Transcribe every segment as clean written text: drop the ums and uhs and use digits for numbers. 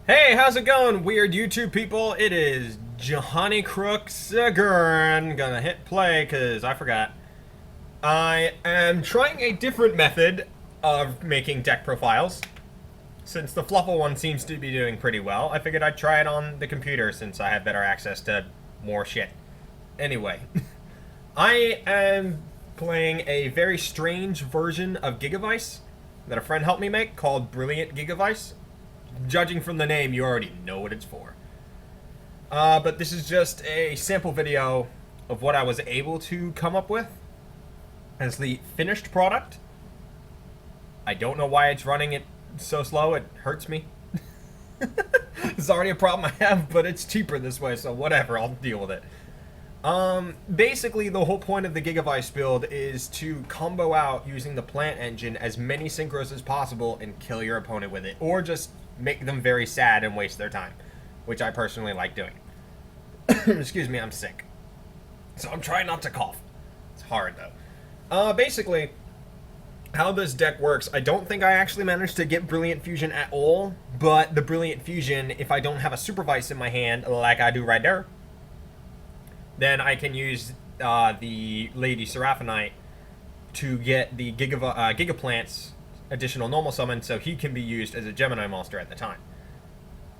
Hey, how's it going, weird YouTube people? It is Johnny Crooks again. Gonna hit play because I forgot. I am trying a different method of making deck profiles. Since the Fluffle one seems to be doing pretty well, I figured I'd try it on the computer since I have better access to more shit. Anyway, I am playing a very strange version of Gigavise that a friend helped me make called Brilliant Gigavise. Judging from the name, you already know what it's for. But this is just a sample video of what I was able to come up with as the finished product. I don't know why it's running it so slow, it hurts me. It's already a problem I have, but it's cheaper this way, so whatever, I'll deal with it. Basically, the whole point of the Gigavise build is to combo out using the plant engine as many synchros as possible and kill your opponent with it, or just make them very sad and waste their time, which I personally like doing. Excuse me, I'm sick, so I'm trying not to cough. It's hard though. Basically, how this deck works, I don't think I actually managed to get Brilliant Fusion at all, but the Brilliant Fusion, if I don't have a Supervise in my hand, like I do right there, then I can use the Lady Seraphonite to get the Gigaplant's additional normal summon, so he can be used as a Gemini monster at the time.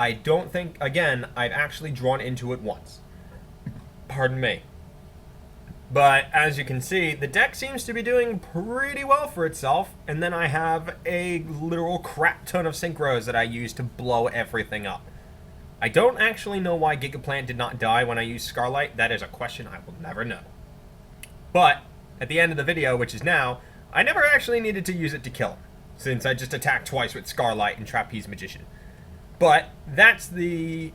I don't think, again, I've actually drawn into it once. Pardon me. But as you can see, the deck seems to be doing pretty well for itself, and then I have a literal crap ton of synchros that I use to blow everything up. I don't actually know why Gigaplant did not die when I used Scarlight. That is a question I will never know. But at the end of the video, which is now, I never actually needed to use it to kill him, since I just attacked twice with Scarlight and Trapeze Magician. But that's the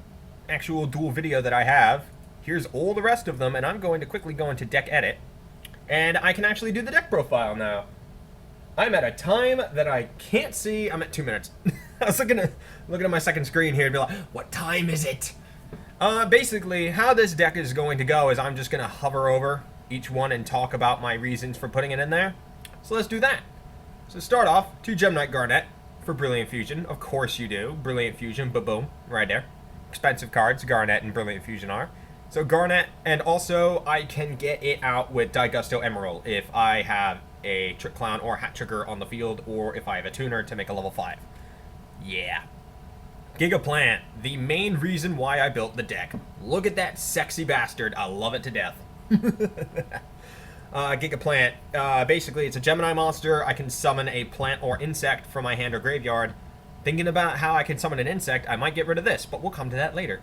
actual dual video that I have. Here's all the rest of them, and I'm going to quickly go into deck edit, and I can actually do the deck profile now. I'm at a time that I can't see. I'm at 2 minutes. I was looking at my second screen here and be like, what time is it? Basically, how this deck is going to go is I'm just going to hover over each one and talk about my reasons for putting it in there. So let's do that. So start off, 2 Gemknight Garnet for Brilliant Fusion. Of course you do. Brilliant Fusion, ba-boom, right there. Expensive cards, Garnet and Brilliant Fusion are. So Garnet, and also I can get it out with Digusto Emerald if I have a Trick Clown or Hat Trigger on the field, or if I have a tuner to make a level 5. Yeah. Gigaplant, the main reason why I built the deck. Look at that sexy bastard. I love it to death. Gigaplant, basically it's a Gemini monster. I can summon a plant or insect from my hand or graveyard. Thinking about how I can summon an insect, I might get rid of this, but we'll come to that later.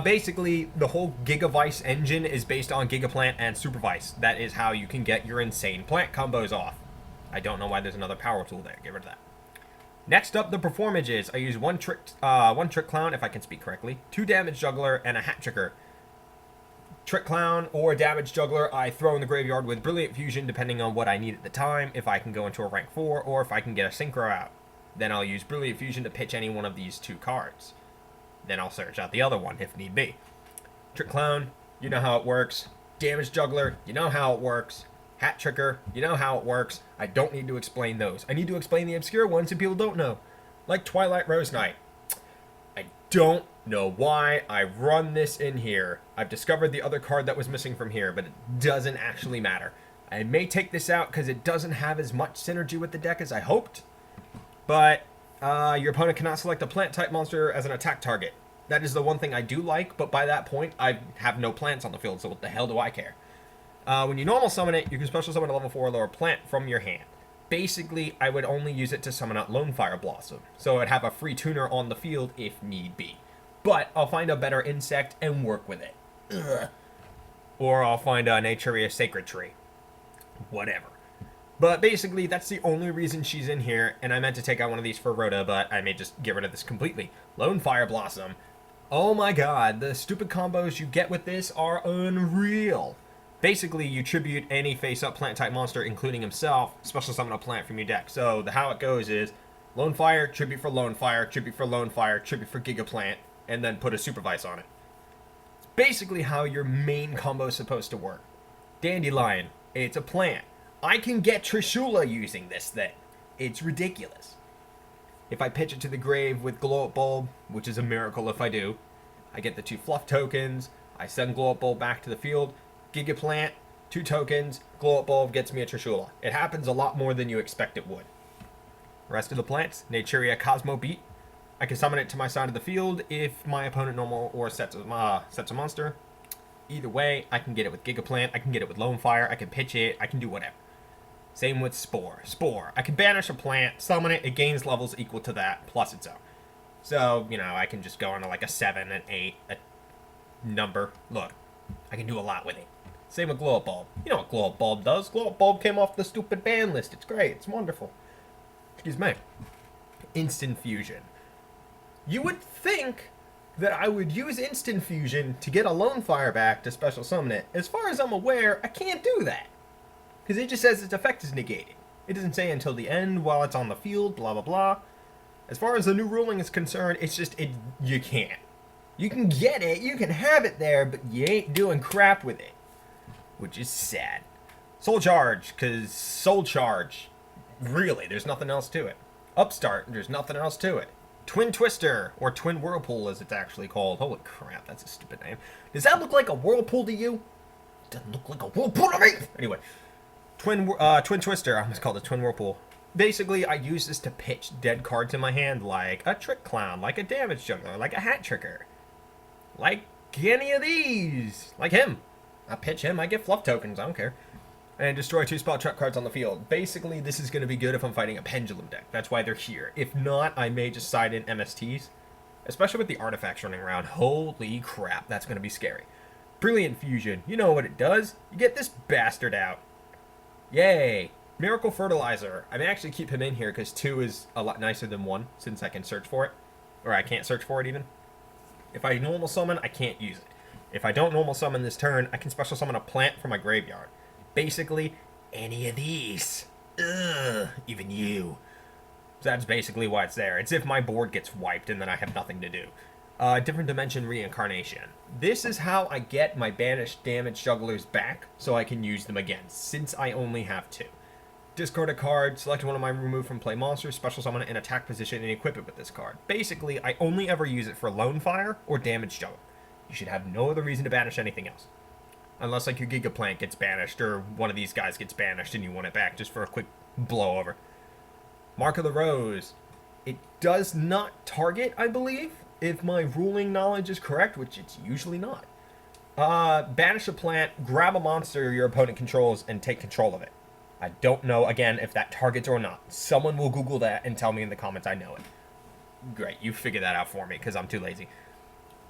Basically, the whole Gigavise engine is based on Gigaplant and Supervise. That is how you can get your insane plant combos off. I don't know why there's another power tool there. Get rid of that. Next up, the performages. I use one trick clown, if I can speak correctly, 2 damage juggler, and a hat trigger. Trick clown or damage juggler, I throw in the graveyard with Brilliant Fusion, depending on what I need at the time. If I can go into a rank 4, or if I can get a synchro out, then I'll use Brilliant Fusion to pitch any one of these 2 cards. Then I'll search out the other one if need be. Trick clown, you know how it works. Damage juggler, you know how it works. Hat trigger, you know how it works. I don't need to explain those. I need to explain the obscure ones that people don't know. Like Twilight Rose Knight. I don't know why I run this in here. I've discovered the other card that was missing from here, but it doesn't actually matter. I may take this out because it doesn't have as much synergy with the deck as I hoped. But your opponent cannot select a plant type monster as an attack target. That is the one thing I do like, but by that point, I have no plants on the field, so what the hell do I care? When you normal summon it, you can special summon a level 4 or lower plant from your hand. Basically, I would only use it to summon out Lone Fire Blossom, so I'd have a free tuner on the field if need be. But I'll find a better insect and work with it. Ugh. Or I'll find a Naturia Sacred Tree. Whatever. But basically, that's the only reason she's in here, and I meant to take out one of these for Rhoda, but I may just get rid of this completely. Lone Fire Blossom. Oh my god, the stupid combos you get with this are unreal. Basically, you tribute any face-up plant-type monster, including himself, special summon a plant from your deck. So how it goes is Lone Fire, tribute for Lone Fire, tribute for Lone Fire, tribute for Gigaplant, and then put a Supervise on it. It's basically how your main combo is supposed to work. Dandelion, it's a plant. I can get Trishula using this thing. It's ridiculous. If I pitch it to the grave with Glow Up Bulb, which is a miracle if I do, I get the 2 fluff tokens, I send Glow Up Bulb back to the field, Gigaplant, 2 tokens, Glow Up Bulb gets me a Trishula. It happens a lot more than you expect it would. Rest of the plants, Naturia Cosmo Beat. I can summon it to my side of the field if my opponent normal or sets a monster. Either way, I can get it with Gigaplant, I can get it with Lone Fire, I can pitch it, I can do whatever. Same with Spore. Spore, I can banish a plant, summon it, it gains levels equal to that, plus its own. So, you know, I can just go into like a 7, an 8, a number. Look, I can do a lot with it. Same with Glow Up Bulb. You know what Glow Up Bulb does? Glow Up Bulb came off the stupid ban list. It's great. It's wonderful. Excuse me. Instant Fusion. You would think that I would use Instant Fusion to get a Lone Fire back to special summon it. As far as I'm aware, I can't do that. Because it just says its effect is negated. It doesn't say until the end while it's on the field, blah, blah, blah. As far as the new ruling is concerned, it's just, you can't. You can get it, you can have it there, but you ain't doing crap with it. Which is sad. Soul Charge, because Soul Charge, really, there's nothing else to it. Upstart, there's nothing else to it. Twin Twister, or Twin Whirlpool as it's actually called. Holy crap, that's a stupid name. Does that look like a whirlpool to you? It doesn't look like a whirlpool to me! Anyway, Twin Twister, I almost called it Twin Whirlpool. Basically, I use this to pitch dead cards in my hand, like a Trick Clown, like a Damage Juggler, like a Hat Tricker. Like any of these. Like him. I pitch him, I get fluff tokens, I don't care. And destroy 2 spell trap cards on the field. Basically, this is going to be good if I'm fighting a Pendulum deck. That's why they're here. If not, I may just side in MSTs. Especially with the artifacts running around. Holy crap, that's going to be scary. Brilliant Fusion. You know what it does. You get this bastard out. Yay. Miracle Fertilizer. I may actually keep him in here because 2 is a lot nicer than 1 since I can search for it. Or I can't search for it even. If I normal summon, I can't use it. If I don't normal summon this turn, I can special summon a plant from my graveyard. Basically, any of these. Ugh, even you. So that's basically why it's there. It's if my board gets wiped and then I have nothing to do. Different Dimension Reincarnation. This is how I get my banished damage jugglers back so I can use them again, since I only have 2. Discard a card, select one of my removed from play monsters, special summon it in attack position, and equip it with this card. Basically, I only ever use it for Lone Fire or Damage Juggle. You should have no other reason to banish anything else. Unless like your Gigaplant gets banished, or one of these guys gets banished and you want it back just for a quick blowover. Mark of the Rose. It does not target, I believe, if my ruling knowledge is correct, which it's usually not. Banish a plant, grab a monster your opponent controls, and take control of it. I don't know, again, if that targets or not. Someone will Google that and tell me in the comments I know it. Great, you figure that out for me, because I'm too lazy.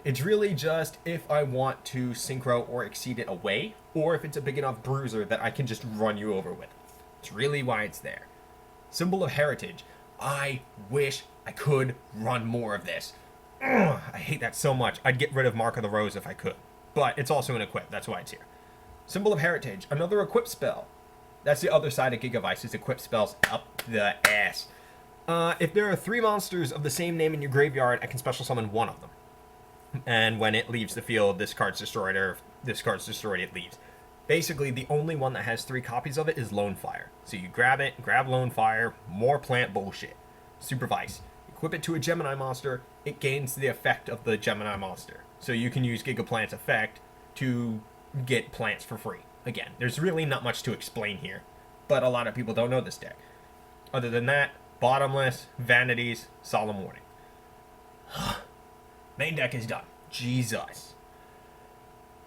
It's really just if I want to synchro or exceed it away, or if it's a big enough bruiser that I can just run you over with. It's really why it's there. Symbol of Heritage. I wish I could run more of this. Ugh, I hate that so much. I'd get rid of Mark of the Rose if I could. But it's also an equip, that's why it's here. Symbol of Heritage. Another equip spell. That's the other side of Gigavise, is equip spells up the ass. If there are 3 monsters of the same name in your graveyard, I can special summon one of them. And when it leaves the field, this card's destroyed, or if this card's destroyed, it leaves. Basically, the only one that has 3 copies of it is Lone Fire. So you grab it, grab Lone Fire, more plant bullshit. Supervise. Equip it to a Gemini monster, it gains the effect of the Gemini monster. So you can use Gigaplant's effect to get plants for free. Again, there's really not much to explain here, but a lot of people don't know this deck. Other than that, Bottomless, Vanities, Solemn Warning. Main deck is done. Jesus.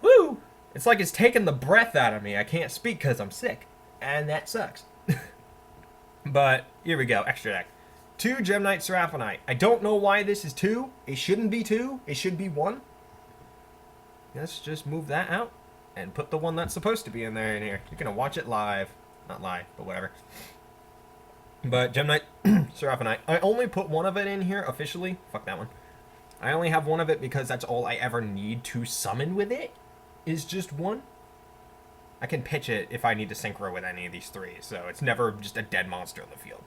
Woo! It's like it's taking the breath out of me. I can't speak because I'm sick, and that sucks. But, here we go, extra deck. 2 Gemnite Seraphonite. I don't know why this is 2. It shouldn't be 2. It should be 1. Let's just move that out and put the one that's supposed to be in there in here. You're going to watch it live. Not live, but whatever. But Gemnite Seraphonite. I only put one of it in here officially. Fuck that one. I only have one of it because that's all I ever need to summon with it, is just 1. I can pitch it if I need to synchro with any of these 3, so it's never just a dead monster in the field.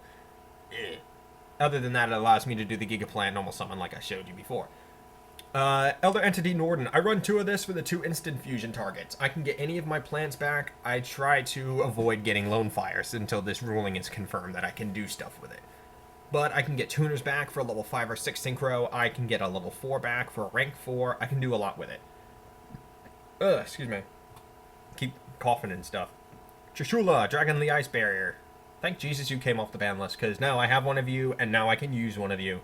Other than that, it allows me to do the Gigaplant normal summon like I showed you before. Elder Entity Norden. I run 2 of this for the 2 instant fusion targets. I can get any of my plants back. I try to avoid getting Lone Fires until this ruling is confirmed that I can do stuff with it. But I can get tuners back for a level 5 or 6 synchro. I can get a level 4 back for a rank 4. I can do a lot with it. Ugh, excuse me. Keep coughing and stuff. Trishula, Dragon of the Ice Barrier. Thank Jesus you came off the ban list, because now I have one of you, and now I can use one of you.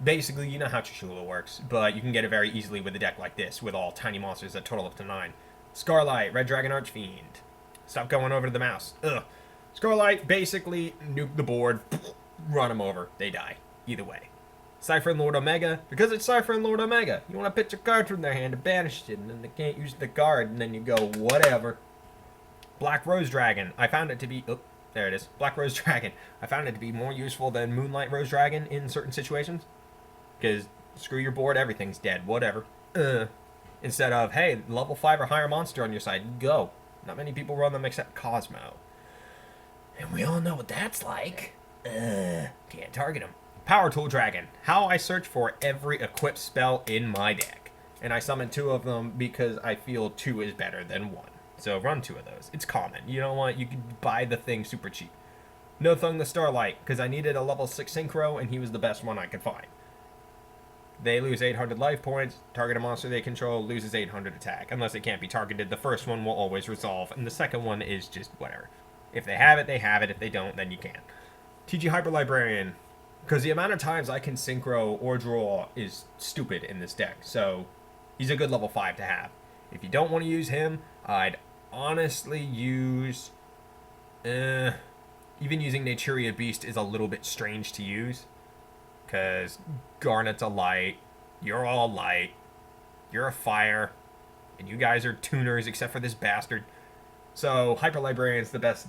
Basically, you know how Trishula works, but you can get it very easily with a deck like this, with all tiny monsters that total up to 9. Scarlight, Red Dragon Archfiend. Stop going over to the mouse. Ugh. Scarlight, basically, nuke the board, run them over, they die. Either way. Cypher and Lord Omega, because it's Cypher and Lord Omega. You want to pitch a card from their hand to banish it, and then they can't use the card, and then you go, whatever. Black Rose Dragon, I found it to be... Oh, there it is. Black Rose Dragon. I found it to be more useful than Moonlight Rose Dragon in certain situations. Because screw your board, everything's dead, whatever. Instead of, hey, level 5 or higher monster on your side, go. Not many people run them except Cosmo. And we all know what that's like. Can't target him. Power Tool Dragon. How I search for every equipped spell in my deck. And I summon 2 of them because I feel 2 is better than 1. So run 2 of those. It's common. You know what? You can buy the thing super cheap. No Thung the Starlight, because I needed a level 6 synchro, and he was the best one I could find. They lose 800 life points. Target a monster they control loses 800 attack. Unless it can't be targeted, the first one will always resolve, and the second one is just whatever. If they have it, they have it. If they don't, then you can't. TG Hyper Librarian. Because the amount of times I can synchro or draw is stupid in this deck. So, he's a good level 5 to have. If you don't want to use him, I'd honestly use... even using Naturia Beast is a little bit strange to use. Because Garnet's a light, you're all light, you're a fire, and you guys are tuners except for this bastard. So, Hyper Librarian's the best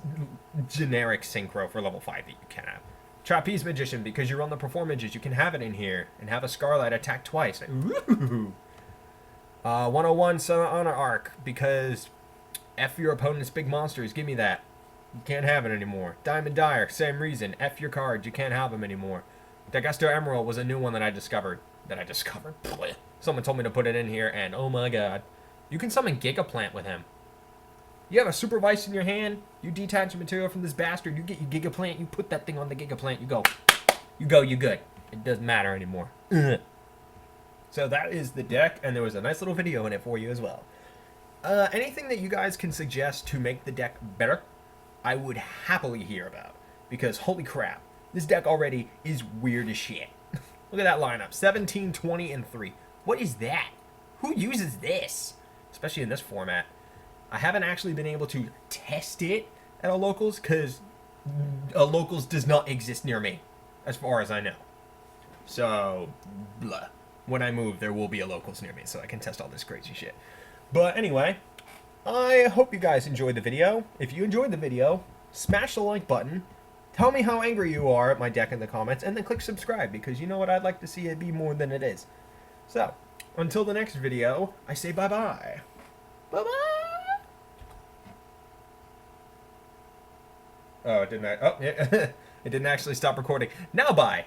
generic synchro for level 5 that you can have. Trapeze Magician, because you run the Performages, you can have it in here, and have a Scarlight attack twice. Ooh. 101 Son of Honor Arc, because F your opponent's big monsters, give me that. You can't have it anymore. Diamond Dyer, same reason, F your cards, you can't have them anymore. Dagusto Emerald was a new one that I discovered. Someone told me to put it in here, and oh my god. You can summon Gigaplant with him. You have a Super Vice in your hand, you detach material from this bastard, you get your Gigaplant, you put that thing on the Gigaplant, you go. You good. It doesn't matter anymore. So that is the deck, and there was a nice little video in it for you as well. Anything that you guys can suggest to make the deck better, I would happily hear about. Because holy crap. This deck already is weird as shit. Look at that lineup. 17, 20, and 3. What is that? Who uses this? Especially in this format. I haven't actually been able to test it at a locals, because a locals does not exist near me, as far as I know. So, blah. When I move, there will be a locals near me, so I can test all this crazy shit. But anyway, I hope you guys enjoyed the video. If you enjoyed the video, smash the like button. Tell me how angry you are at my deck in the comments, and then click subscribe, because you know what, I'd like to see it be more than it is. So, until the next video, I say bye-bye. Bye-bye! Oh, it didn't... Oh, yeah. It didn't actually stop recording. Now bye!